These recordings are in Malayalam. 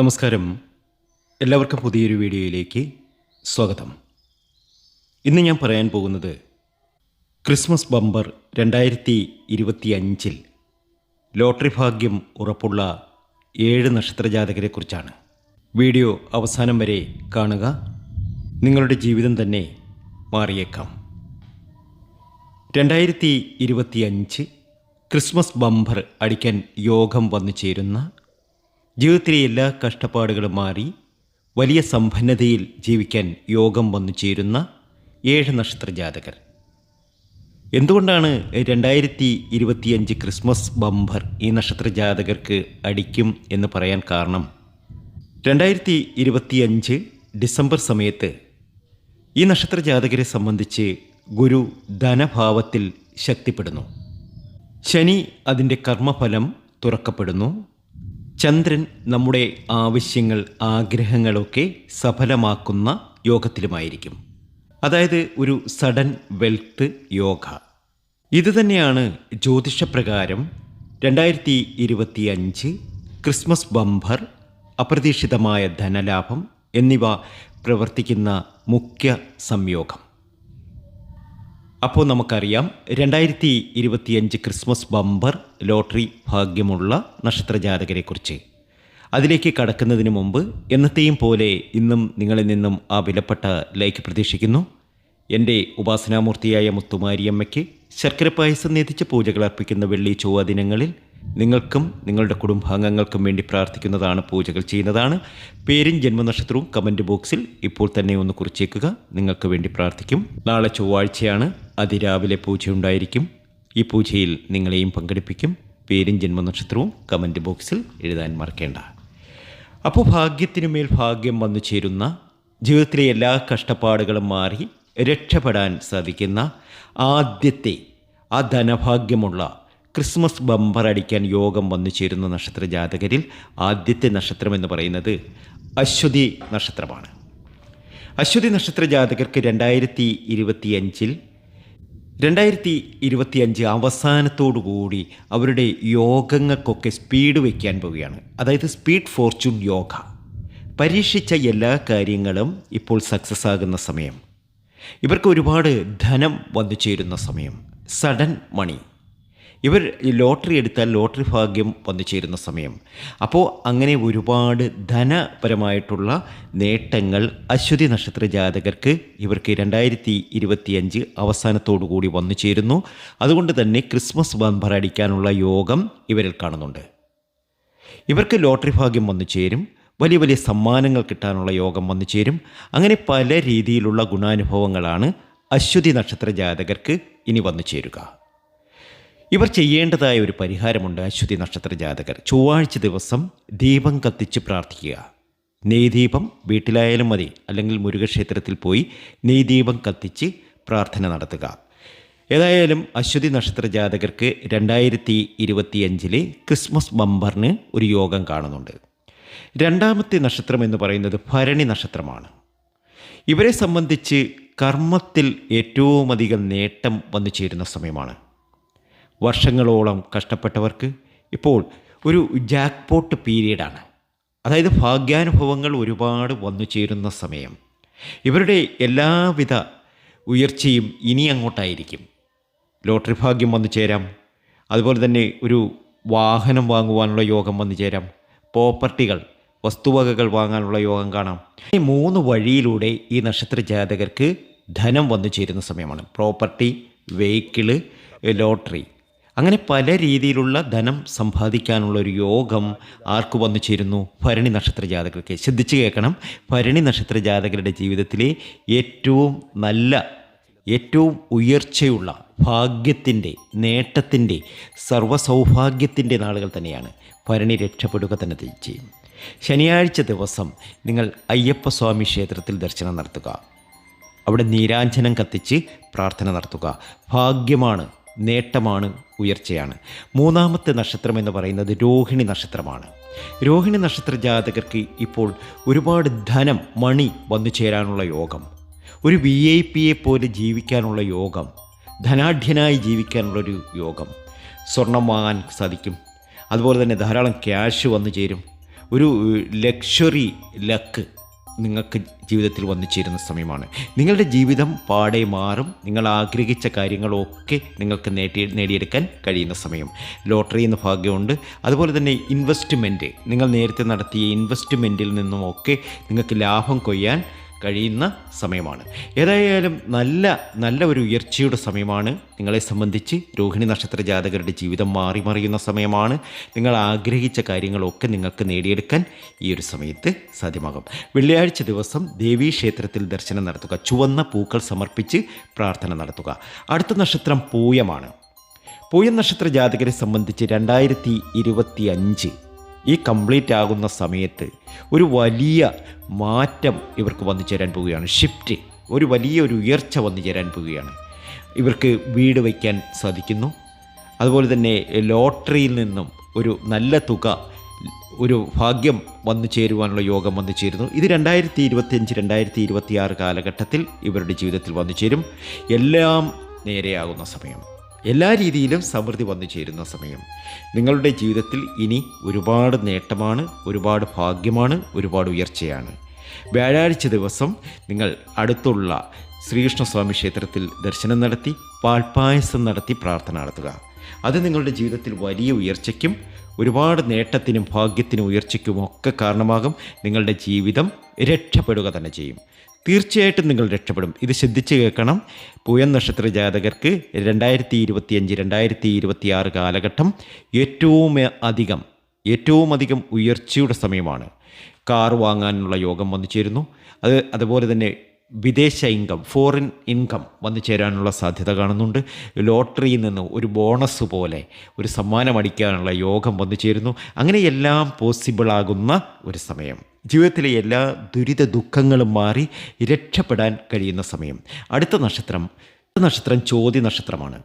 നമസ്കാരം. എല്ലാവർക്കും പുതിയൊരു വീഡിയോയിലേക്ക് സ്വാഗതം. ഇന്ന് ഞാൻ പറയാൻ പോകുന്നത് ക്രിസ്മസ് ബമ്പർ 2025 ലോട്ടറി ഭാഗ്യം ഉറപ്പുള്ള 7 നക്ഷത്രജാതകരെക്കുറിച്ചാണ്. വീഡിയോ അവസാനം വരെ കാണുക. നിങ്ങളുടെ ജീവിതം തന്നെ മാറിയേക്കാം. 2025 ക്രിസ്മസ് ബമ്പർ അടിക്കാൻ യോഗം വന്നു ചേരുന്ന, ജീവിതത്തിലെ എല്ലാ കഷ്ടപ്പാടുകളും മാറി വലിയ സമ്പന്നതയിൽ ജീവിക്കാൻ യോഗം വന്നു ചേരുന്ന 7 നക്ഷത്രജാതകർ. എന്തുകൊണ്ടാണ് 2025 ക്രിസ്മസ് ബമ്പർ ഈ നക്ഷത്രജാതകർക്ക് അടിക്കും എന്ന് പറയാൻ കാരണം, 2025 ഡിസംബർ സമയത്ത് ഈ നക്ഷത്രജാതകരെ സംബന്ധിച്ച് ഗുരു ധനഭാവത്തിൽ ശക്തിപ്പെടുന്നു. ശനി അതിൻ്റെ കർമ്മഫലം തുറക്കപ്പെടുന്നു. ചന്ദ്രൻ നമ്മുടെ ആവശ്യങ്ങൾ, ആഗ്രഹങ്ങളൊക്കെ സഫലമാക്കുന്ന യോഗത്തിലുമായിരിക്കും. അതായത് ഒരു സഡൻ വെൽത്ത് യോഗ. ഇതുതന്നെയാണ് ജ്യോതിഷപ്രകാരം 2025 ക്രിസ്മസ് ബമ്പർ, അപ്രതീക്ഷിതമായ ധനലാഭം എന്നിവ പ്രവർത്തിക്കുന്ന മുഖ്യ സംയോഗം. അപ്പോൾ നമുക്കറിയാം 2025 ക്രിസ്മസ് ബമ്പർ ലോട്ടറി ഭാഗ്യമുള്ള നക്ഷത്രജാതകരെക്കുറിച്ച്. അതിലേക്ക് കടക്കുന്നതിന് മുമ്പ് എന്നത്തെയും പോലെ ഇന്നും നിങ്ങളിൽ നിന്നും ആ വിലപ്പെട്ട ലൈക്ക് പ്രതീക്ഷിക്കുന്നു. എൻ്റെ ഉപാസനാമൂർത്തിയായ മുത്തുമാരിയമ്മയ്ക്ക് ശർക്കര പായസം നേതിച്ച് പൂജകൾ അർപ്പിക്കുന്ന വെള്ളി ചൊവ്വ ദിനങ്ങളിൽ നിങ്ങൾക്കും നിങ്ങളുടെ കുടുംബാംഗങ്ങൾക്കും വേണ്ടി പ്രാർത്ഥിക്കുന്നതാണ്, പൂജകൾ ചെയ്യുന്നതാണ്. പേരും ജന്മനക്ഷത്രവും കമൻറ്റ് ബോക്സിൽ ഇപ്പോൾ തന്നെ ഒന്ന് കുറിച്ചേക്കുക. നിങ്ങൾക്ക് വേണ്ടി പ്രാർത്ഥിക്കും. നാളെ ചൊവ്വാഴ്ചയാണ്, അതിരാവിലെ പൂജയുണ്ടായിരിക്കും. ഈ പൂജയിൽ നിങ്ങളെയും പങ്കെടുപ്പിക്കും. പേരും ജന്മനക്ഷത്രവും കമൻറ്റ് ബോക്സിൽ എഴുതാൻ മറക്കേണ്ട. അപ്പോൾ ഭാഗ്യത്തിനുമേൽ ഭാഗ്യം വന്നു ചേരുന്ന, ജീവിതത്തിലെ എല്ലാ കഷ്ടപ്പാടുകളും മാറി രക്ഷപ്പെടാൻ സാധിക്കുന്ന ആദ്യത്തെ ആ ധനഭാഗ്യമുള്ള ക്രിസ്മസ് ബമ്പർ അടിക്കാൻ യോഗം വന്നു ചേരുന്ന നക്ഷത്രജാതകരിൽ ആദ്യത്തെ നക്ഷത്രം എന്ന് പറയുന്നത് അശ്വതി നക്ഷത്രമാണ്. അശ്വതി നക്ഷത്രജാതകർക്ക് 2025 അവസാനത്തോടുകൂടി അവരുടെ യോഗങ്ങൾക്കൊക്കെ സ്പീഡ് വയ്ക്കാൻ പോവുകയാണ്. അതായത് സ്പീഡ് ഫോർച്യൂൺ യോഗ. പരീക്ഷിച്ച എല്ലാ കാര്യങ്ങളും ഇപ്പോൾ സക്സസ് ആകുന്ന സമയം. ഇവർക്ക് ഒരുപാട് ധനം വന്നു ചേരുന്ന സമയം. സഡൻ മണി. ഇവർ ലോട്ടറി എടുത്താൽ ലോട്ടറി ഭാഗ്യം വന്നു ചേരുന്ന സമയം. അപ്പോൾ അങ്ങനെ ഒരുപാട് ധനപരമായിട്ടുള്ള നേട്ടങ്ങൾ അശ്വതി നക്ഷത്ര ജാതകർക്ക് ഇവർക്ക് 2025 അവസാനത്തോടു കൂടി വന്നു ചേരുന്നു. അതുകൊണ്ട് തന്നെ ക്രിസ്മസ് ബമ്പർ അടിക്കാനുള്ള യോഗം ഇവരിൽ കാണുന്നുണ്ട്. ഇവർക്ക് ലോട്ടറി ഭാഗ്യം വന്നു ചേരും. വലിയ വലിയ സമ്മാനങ്ങൾ കിട്ടാനുള്ള യോഗം വന്നു ചേരും. അങ്ങനെ പല രീതിയിലുള്ള ഗുണാനുഭവങ്ങളാണ് അശ്വതി നക്ഷത്ര ജാതകർക്ക് ഇനി വന്നു ചേരുക. ഇവർ ചെയ്യേണ്ടതായ ഒരു പരിഹാരമുണ്ട്. അശ്വതി നക്ഷത്ര ജാതകർ ചൊവ്വാഴ്ച ദിവസം ദീപം കത്തിച്ച് പ്രാർത്ഥിക്കുക. നെയ്ദീപം വീട്ടിലായാലും മതി, അല്ലെങ്കിൽ മുരുകക്ഷേത്രത്തിൽ പോയി നെയ്ദീപം കത്തിച്ച് പ്രാർത്ഥന നടത്തുക. ഏതായാലും അശ്വതി നക്ഷത്ര ജാതകർക്ക് 2025 ക്രിസ്മസ് ബമ്പറിന് ഒരു യോഗം കാണുന്നുണ്ട്. രണ്ടാമത്തെ നക്ഷത്രം എന്ന് പറയുന്നത് ഭരണി നക്ഷത്രമാണ്. ഇവരെ സംബന്ധിച്ച് കർമ്മത്തിൽ ഏറ്റവും അധികം നേട്ടം വന്നു ചേരുന്ന സമയമാണ്. വർഷങ്ങളോളം കഷ്ടപ്പെട്ടവർക്ക് ഇപ്പോൾ ഒരു ജാക്ക്പോട്ട് പീരീഡാണ്. അതായത് ഭാഗ്യാനുഭവങ്ങൾ ഒരുപാട് വന്നു ചേരുന്ന സമയം. ഇവരുടെ എല്ലാവിധ ഉയർച്ചയും ഇനി അങ്ങോട്ടായിരിക്കും. ലോട്ടറി ഭാഗ്യം വന്നു ചേരാം. അതുപോലെ തന്നെ ഒരു വാഹനം വാങ്ങുവാനുള്ള യോഗം വന്നു ചേരാം. പ്രോപ്പർട്ടികൾ, വസ്തുവകകൾ വാങ്ങാനുള്ള യോഗം കാണാം. ഈ 3 വഴിയിലൂടെ ഈ നക്ഷത്ര ജാതകർക്ക് ധനം വന്നു ചേരുന്ന സമയമാണ്. Property, vehicle, lottery. അങ്ങനെ പല രീതിയിലുള്ള ധനം സമ്പാദിക്കാനുള്ള ഒരു യോഗം ആർക്ക് വന്നു ചേരുന്നു? ഭരണി നക്ഷത്ര ജാതകർക്ക്. ശ്രദ്ധിച്ച് കേൾക്കണം. ഭരണി നക്ഷത്ര ജാതകരുടെ ജീവിതത്തിലെ ഏറ്റവും നല്ല, ഏറ്റവും ഉയർച്ചയുള്ള ഭാഗ്യത്തിൻ്റെ, നേട്ടത്തിൻ്റെ, സർവ്വസൗഭാഗ്യത്തിൻ്റെ നാളുകൾ തന്നെയാണ്. ഭരണി രക്ഷപ്പെടുക തന്നെ ചെയ്യും. ശനിയാഴ്ച ദിവസം നിങ്ങൾ അയ്യപ്പസ്വാമി ക്ഷേത്രത്തിൽ ദർശനം നടത്തുക. അവിടെ നീരാഞ്ജനം കത്തിച്ച് പ്രാർത്ഥന നടത്തുക. ഭാഗ്യമാണ്, നേട്ടമാണ്, ഉയർച്ചയാണ്. മൂന്നാമത്തെ നക്ഷത്രം എന്ന് പറയുന്നത് രോഹിണി നക്ഷത്രമാണ്. രോഹിണി നക്ഷത്ര ജാതകർക്ക് ഇപ്പോൾ ഒരുപാട് ധനം, മണി വന്നു ചേരാനുള്ള യോഗം. ഒരു VIP പോലെ ജീവിക്കാനുള്ള യോഗം. ധനാഢ്യനായി ജീവിക്കാനുള്ളൊരു യോഗം. സ്വർണം വാങ്ങാൻ സാധിക്കും. അതുപോലെ തന്നെ ധാരാളം ക്യാഷ് വന്നു ചേരും. ഒരു ലക്ഷറി ലക്ക് നിങ്ങൾക്ക് ജീവിതത്തിൽ വന്നു ചേരുന്ന സമയമാണ്. നിങ്ങളുടെ ജീവിതം പാടെ മാറും. നിങ്ങൾ ആഗ്രഹിച്ച കാര്യങ്ങളൊക്കെ നിങ്ങൾക്ക് നേടിയെടുക്കാൻ കഴിയുന്ന സമയം. ലോട്ടറി എന്ന ഭാഗ്യമുണ്ട്. അതുപോലെ തന്നെ ഇൻവെസ്റ്റ്മെൻറ്റ്, നിങ്ങൾ നേരത്തെ നടത്തിയ ഇൻവെസ്റ്റ്മെൻറ്റിൽ നിന്നുമൊക്കെ നിങ്ങൾക്ക് ലാഭം കൊയ്യാൻ കഴിയുന്ന സമയമാണ്. ഏതായാലും നല്ല ഒരു ഉയർച്ചയുടെ സമയമാണ്. നിങ്ങളെ സംബന്ധിച്ച് രോഹിണി നക്ഷത്ര ജാതകരുടെ ജീവിതം മാറി മറിയുന്ന സമയമാണ്. നിങ്ങൾ ആഗ്രഹിച്ച കാര്യങ്ങളൊക്കെ നിങ്ങൾക്ക് നേടിയെടുക്കാൻ ഈ ഒരു സമയത്ത് സാധ്യമാകും. വെള്ളിയാഴ്ച ദിവസം ദേവീ ക്ഷേത്രത്തിൽ ദർശനം നടത്തുക. ചുവന്ന പൂക്കൾ സമർപ്പിച്ച് പ്രാർത്ഥന നടത്തുക. അടുത്ത നക്ഷത്രം പൂയമാണ്. പൂയം നക്ഷത്ര ജാതകരെ സംബന്ധിച്ച് 2025 ഈ കംപ്ലീറ്റ് ആകുന്ന സമയത്ത് ഒരു വലിയ മാറ്റം ഇവർക്ക് വന്നു ചേരാൻ പോവുകയാണ്. ഷിഫ്റ്റ്, ഒരു വലിയൊരു ഉയർച്ച വന്നു ചേരാൻ പോവുകയാണ്. ഇവർക്ക് വീട് വയ്ക്കാൻ സാധിക്കുന്നു. അതുപോലെ തന്നെ ലോട്ടറിയിൽ നിന്നും ഒരു നല്ല തുക, ഒരു ഭാഗ്യം വന്നു ചേരുവാനുള്ള യോഗം വന്നു ചേരുന്നു. ഇത് 2025 2026 കാലഘട്ടത്തിൽ ഇവരുടെ ജീവിതത്തിൽ വന്നു ചേരും. എല്ലാം നേരെയാകുന്ന സമയം, എല്ലാ രീതിയിലും സമൃദ്ധി വന്നു ചേരുന്ന സമയം. നിങ്ങളുടെ ജീവിതത്തിൽ ഇനി ഒരുപാട് നേട്ടമാണ്, ഒരുപാട് ഭാഗ്യമാണ്, ഒരുപാട് ഉയർച്ചയാണ്. വ്യാഴാഴ്ച ദിവസം നിങ്ങൾ അടുത്തുള്ള ശ്രീകൃഷ്ണസ്വാമി ക്ഷേത്രത്തിൽ ദർശനം നടത്തി പാൽപ്പായസം നടത്തി പ്രാർത്ഥന നടത്തുക. അത് നിങ്ങളുടെ ജീവിതത്തിൽ വലിയ ഉയർച്ചയ്ക്കും ഒരുപാട് നേട്ടത്തിനും ഭാഗ്യത്തിനും ഉയർച്ചയ്ക്കും ഒക്കെ കാരണമാകും. നിങ്ങളുടെ ജീവിതം രക്ഷപ്പെടുക തന്നെ ചെയ്യും. തീർച്ചയായിട്ടും നിങ്ങൾ രക്ഷപ്പെടും. ഇത് ശ്രദ്ധിച്ച് കേൾക്കണം. പൂയം നക്ഷത്ര ജാതകർക്ക് 2025 2026 കാലഘട്ടം ഏറ്റവും അധികം ഉയർച്ചയുടെ സമയമാണ്. കാർ വാങ്ങാനുള്ള യോഗം വന്നു ചേരുന്നു. അതുപോലെ തന്നെ വിദേശ ഇൻകം, ഫോറിൻ ഇൻകം വന്നു ചേരാനുള്ള സാധ്യത കാണുന്നുണ്ട്. ലോട്ടറിയിൽ നിന്ന് ഒരു ബോണസ് പോലെ ഒരു സമ്മാനം അടിക്കാനുള്ള യോഗം വന്നു ചേരുന്നു. അങ്ങനെ എല്ലാം പോസിബിളാകുന്ന ഒരു സമയം. ജീവിതത്തിലെ എല്ലാ ദുരിത ദുഃഖങ്ങളും മാറി രക്ഷപ്പെടാൻ കഴിയുന്ന സമയം. അടുത്ത നക്ഷത്രം ചോതി നക്ഷത്രമാണ്.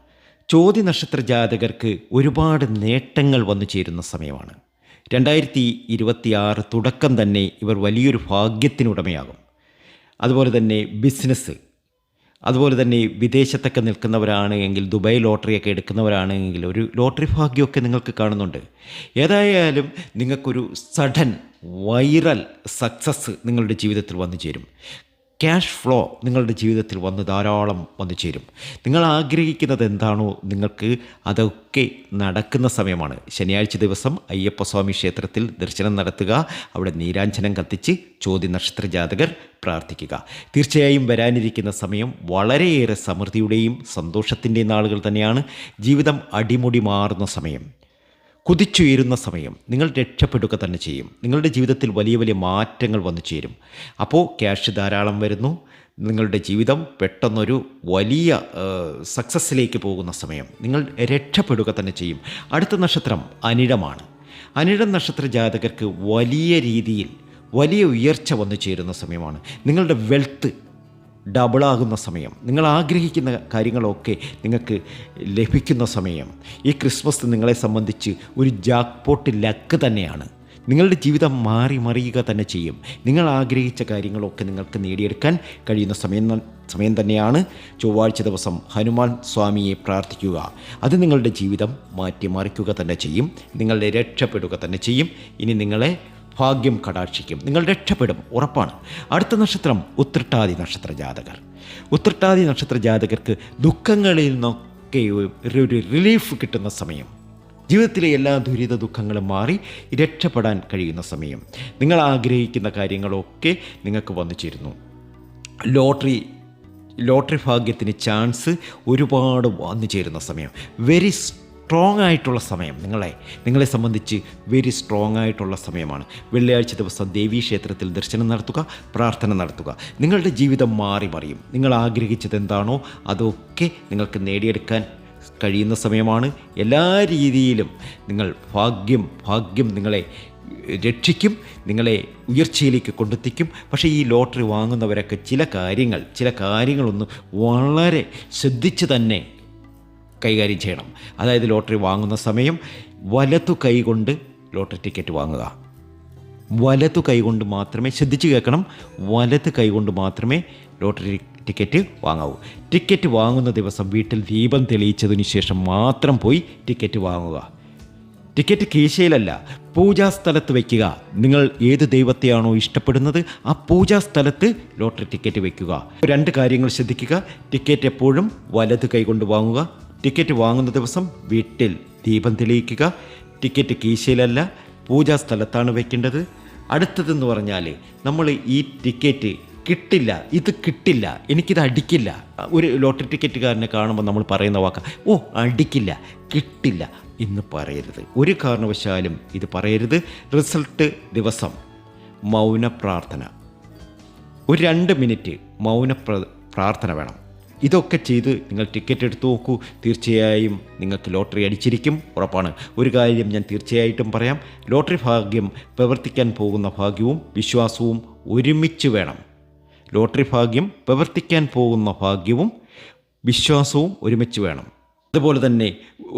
ചോതി നക്ഷത്ര ജാതകർക്ക് ഒരുപാട് നേട്ടങ്ങൾ വന്നു ചേരുന്ന സമയമാണ്. 2026 തുടക്കം തന്നെ ഇവർ വലിയൊരു ഭാഗ്യത്തിനുടമയാകും. അതുപോലെ തന്നെ ബിസിനസ്, അതുപോലെ തന്നെ വിദേശത്തൊക്കെ നിൽക്കുന്നവരാണ് എങ്കിൽ, ദുബായ് ലോട്ടറിയൊക്കെ എടുക്കുന്നവരാണെങ്കിൽ ഒരു ലോട്ടറി ഭാഗ്യമൊക്കെ നിങ്ങൾക്ക് കാണുന്നുണ്ട്. ഏതായാലും നിങ്ങൾക്കൊരു സഡൻ വൈറൽ സക്സസ് നിങ്ങളുടെ ജീവിതത്തിൽ വന്നു ചേരും. ക്യാഷ് ഫ്ലോ നിങ്ങളുടെ ജീവിതത്തിൽ ധാരാളം വന്നു ചേരും. നിങ്ങൾ ആഗ്രഹിക്കുന്നത് എന്താണോ നിങ്ങൾക്ക് അതൊക്കെ നടക്കുന്ന സമയമാണ്. ശനിയാഴ്ച ദിവസം അയ്യപ്പസ്വാമി ക്ഷേത്രത്തിൽ ദർശനം നടത്തുക. അവിടെ നീരാഞ്ജനം കത്തിച്ച് ചോതി നക്ഷത്ര ജാതകർ പ്രാർത്ഥിക്കുക. തീർച്ചയായും വരാനിരിക്കുന്ന സമയം വളരെയേറെ സമൃദ്ധിയുടെയും സന്തോഷത്തിൻ്റെയും നാളുകൾ തന്നെയാണ്. ജീവിതം അടിമുടി മാറുന്ന സമയം, കുതിച്ചുയരുന്ന സമയം. നിങ്ങൾ രക്ഷപ്പെടുക തന്നെ ചെയ്യും. നിങ്ങളുടെ ജീവിതത്തിൽ വലിയ വലിയ മാറ്റങ്ങൾ വന്നു ചേരും. അപ്പോൾ ക്യാഷ് ധാരാളം വരുന്നു. നിങ്ങളുടെ ജീവിതം പെട്ടെന്നൊരു വലിയ സക്സസ്സിലേക്ക് പോകുന്ന സമയം. നിങ്ങൾ രക്ഷപ്പെടുക തന്നെ ചെയ്യും. അടുത്ത നക്ഷത്രം അനിഴമാണ്. അനിഴം നക്ഷത്ര ജാതകർക്ക് വലിയ രീതിയിൽ വലിയ ഉയർച്ച വന്നു ചേരുന്ന സമയമാണ്. നിങ്ങളുടെ വെൽത്ത് ഡബിളാകുന്ന സമയം. നിങ്ങൾ ആഗ്രഹിക്കുന്ന കാര്യങ്ങളൊക്കെ നിങ്ങൾക്ക് ലഭിക്കുന്ന സമയം. ഈ ക്രിസ്മസ് നിങ്ങളെ സംബന്ധിച്ച് ഒരു ജാക്ക്പോട്ട് ലക്ക് തന്നെയാണ്. നിങ്ങളുടെ ജീവിതം മാറി മറിയുക തന്നെ ചെയ്യും. നിങ്ങൾ ആഗ്രഹിച്ച കാര്യങ്ങളൊക്കെ നിങ്ങൾക്ക് നേടിയെടുക്കാൻ കഴിയുന്ന സമയം തന്നെയാണ്. ചൊവ്വാഴ്ച ദിവസം ഹനുമാൻ സ്വാമിയെ പ്രാർത്ഥിക്കുക. അത് നിങ്ങളുടെ ജീവിതം മാറ്റിമറിക്കുക തന്നെ ചെയ്യും. നിങ്ങളെ രക്ഷപ്പെടുക തന്നെ ചെയ്യും. ഇനി നിങ്ങളെ ഭാഗ്യം കടാക്ഷിക്കും. നിങ്ങൾ രക്ഷപ്പെടും, ഉറപ്പാണ്. അടുത്ത നക്ഷത്രം ഉത്രട്ടാതി നക്ഷത്ര ജാതകർ. ഉത്രട്ടാതി നക്ഷത്ര ജാതകർക്ക് ദുഃഖങ്ങളിൽ നിന്നൊക്കെ ഒരു റിലീഫ് കിട്ടുന്ന സമയം. ജീവിതത്തിലെ എല്ലാ ദുരിത ദുഃഖങ്ങളും മാറി രക്ഷപ്പെടാൻ കഴിയുന്ന സമയം. നിങ്ങൾ ആഗ്രഹിക്കുന്ന കാര്യങ്ങളൊക്കെ നിങ്ങൾക്ക് വന്നു ചേരുന്നു. ലോട്ടറി ഭാഗ്യത്തിന് ചാൻസ് ഒരുപാട് വന്നു ചേരുന്ന സമയം. വെരി സ്ട്രോങ് ആയിട്ടുള്ള സമയം. നിങ്ങളെ സംബന്ധിച്ച് വെരി സ്ട്രോങ് ആയിട്ടുള്ള സമയമാണ്. വെള്ളിയാഴ്ച ദിവസം ദേവീ ക്ഷേത്രത്തിൽ ദർശനം നടത്തുക, പ്രാർത്ഥന നടത്തുക. നിങ്ങളുടെ ജീവിതം മാറി മറിയും. നിങ്ങൾ ആഗ്രഹിച്ചത് എന്താണോ അതൊക്കെ നിങ്ങൾക്ക് നേടിയെടുക്കാൻ കഴിയുന്ന സമയമാണ്. എല്ലാ രീതിയിലും ഭാഗ്യം നിങ്ങളെ രക്ഷിക്കും, നിങ്ങളെ ഉയർച്ചയിലേക്ക് കൊണ്ടെത്തിക്കും. പക്ഷേ ഈ ലോട്ടറി വാങ്ങുന്നവരൊക്കെ ചില കാര്യങ്ങളൊന്ന് വളരെ ശ്രദ്ധിച്ച് തന്നെ കൈകാര്യം ചെയ്യണം. അതായത് ലോട്ടറി വാങ്ങുന്ന സമയം വലതു കൈ കൊണ്ട് ലോട്ടറി ടിക്കറ്റ് വാങ്ങുക. വലതു കൈ കൊണ്ട് മാത്രമേ, ശ്രദ്ധിച്ച് കേൾക്കണം, വലതു കൈ കൊണ്ട് മാത്രമേ ലോട്ടറി ടിക്കറ്റ് വാങ്ങാവൂ. ടിക്കറ്റ് വാങ്ങുന്ന ദിവസം വീട്ടിൽ ദീപം തെളിയിച്ചതിന് ശേഷം മാത്രം പോയി ടിക്കറ്റ് വാങ്ങുക. ടിക്കറ്റ് കീശയിലല്ല, പൂജാസ്ഥലത്ത് വയ്ക്കുക. നിങ്ങൾ ഏത് ദൈവത്തെയാണോ ഇഷ്ടപ്പെടുന്നത് ആ പൂജാസ്ഥലത്ത് ലോട്ടറി ടിക്കറ്റ് വയ്ക്കുക. 2 കാര്യങ്ങൾ ശ്രദ്ധിക്കുക. ടിക്കറ്റ് എപ്പോഴും വലത് കൈകൊണ്ട് വാങ്ങുക. ടിക്കറ്റ് വാങ്ങുന്ന ദിവസം വീട്ടിൽ ദീപം തെളിയിക്കുക. ടിക്കറ്റ് കീശയിലല്ല, പൂജാസ്ഥലത്താണ് വയ്ക്കേണ്ടത്. അടുത്തതെന്ന് പറഞ്ഞാൽ നമ്മൾ ഈ ടിക്കറ്റ് കിട്ടില്ല, ഇത് കിട്ടില്ല, എനിക്കിത് അടിക്കില്ല. ഒരു ലോട്ടറി ടിക്കറ്റുകാരനെ കാണുമ്പോൾ നമ്മൾ പറയുന്ന വാക്ക് ഓ അടിക്കില്ല, കിട്ടില്ല എന്ന് പറയരുത്. ഒരു കാരണവശാലും ഇത് പറയരുത്. റിസൾട്ട് ദിവസം മൗന പ്രാർത്ഥന, ഒരു 2 മിനിറ്റ് മൗന പ്രാർത്ഥന വേണം. ഇതൊക്കെ ചെയ്ത് നിങ്ങൾ ടിക്കറ്റ് എടുത്തു നോക്കൂ. തീർച്ചയായും നിങ്ങൾക്ക് ലോട്ടറി അടിച്ചിരിക്കും, ഉറപ്പാണ്. ഒരു കാര്യം ഞാൻ തീർച്ചയായിട്ടും പറയാം, ലോട്ടറി ഭാഗ്യം പ്രവർത്തിക്കാൻ പോകുന്ന ഭാഗ്യവും വിശ്വാസവും ഒരുമിച്ച് വേണം. ലോട്ടറി ഭാഗ്യം പ്രവർത്തിക്കാൻ പോകുന്ന ഭാഗ്യവും വിശ്വാസവും ഒരുമിച്ച് വേണം. അതുപോലെ തന്നെ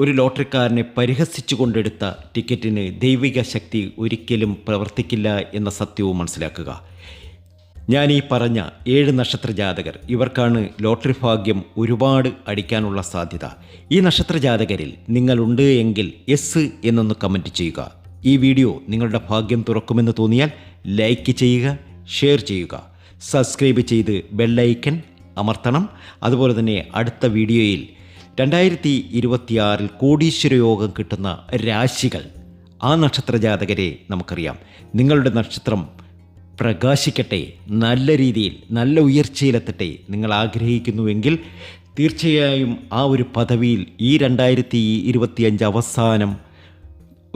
ഒരു ലോട്ടറിക്കാരനെ പരിഹസിച്ചു കൊണ്ടെടുത്ത ടിക്കറ്റിന് ദൈവിക ശക്തി ഒരിക്കലും പ്രവർത്തിക്കില്ല എന്ന സത്യവും മനസ്സിലാക്കുക. ഞാൻ ഈ പറഞ്ഞ 7 നക്ഷത്ര ജാതകർ, ഇവർക്കാണ് ലോട്ടറി ഭാഗ്യം ഒരുപാട് അടിക്കാനുള്ള സാധ്യത. ഈ നക്ഷത്ര ജാതകരിൽ നിങ്ങളുണ്ട് എങ്കിൽ എസ് എന്നൊന്ന് കമൻറ്റ് ചെയ്യുക. ഈ വീഡിയോ നിങ്ങളുടെ ഭാഗ്യം തുറക്കുമെന്ന് തോന്നിയാൽ ലൈക്ക് ചെയ്യുക, ഷെയർ ചെയ്യുക, സബ്സ്ക്രൈബ് ചെയ്ത് ബെല്ലൈക്കൻ അമർത്തണം. അതുപോലെ തന്നെ അടുത്ത വീഡിയോയിൽ 2026 കോടീശ്വര യോഗം കിട്ടുന്ന രാശികൾ, ആ നക്ഷത്ര ജാതകരെ നമുക്കറിയാം. നിങ്ങളുടെ നക്ഷത്രം പ്രകാശിക്കട്ടെ, നല്ല രീതിയിൽ നല്ല ഉയർച്ചയിലെത്തട്ടെ. നിങ്ങൾ ആഗ്രഹിക്കുന്നുവെങ്കിൽ തീർച്ചയായും ആ ഒരു പദവിയിൽ ഈ 2025 അവസാനം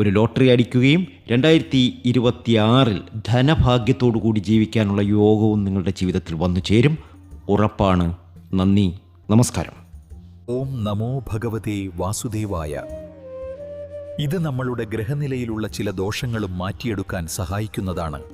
ഒരു ലോട്ടറി അടിക്കുകയും 2026 ധനഭാഗ്യത്തോടു കൂടി ജീവിക്കാനുള്ള യോഗവും നിങ്ങളുടെ ജീവിതത്തിൽ വന്നു ചേരും, ഉറപ്പാണ്. നന്ദി, നമസ്കാരം. ഓം നമോ ഭഗവതേ വാസുദേവായ. ഇത് നമ്മളുടെ ഗ്രഹനിലയിലുള്ള ചില ദോഷങ്ങളും മാറ്റിയെടുക്കാൻ സഹായിക്കുന്നതാണ്.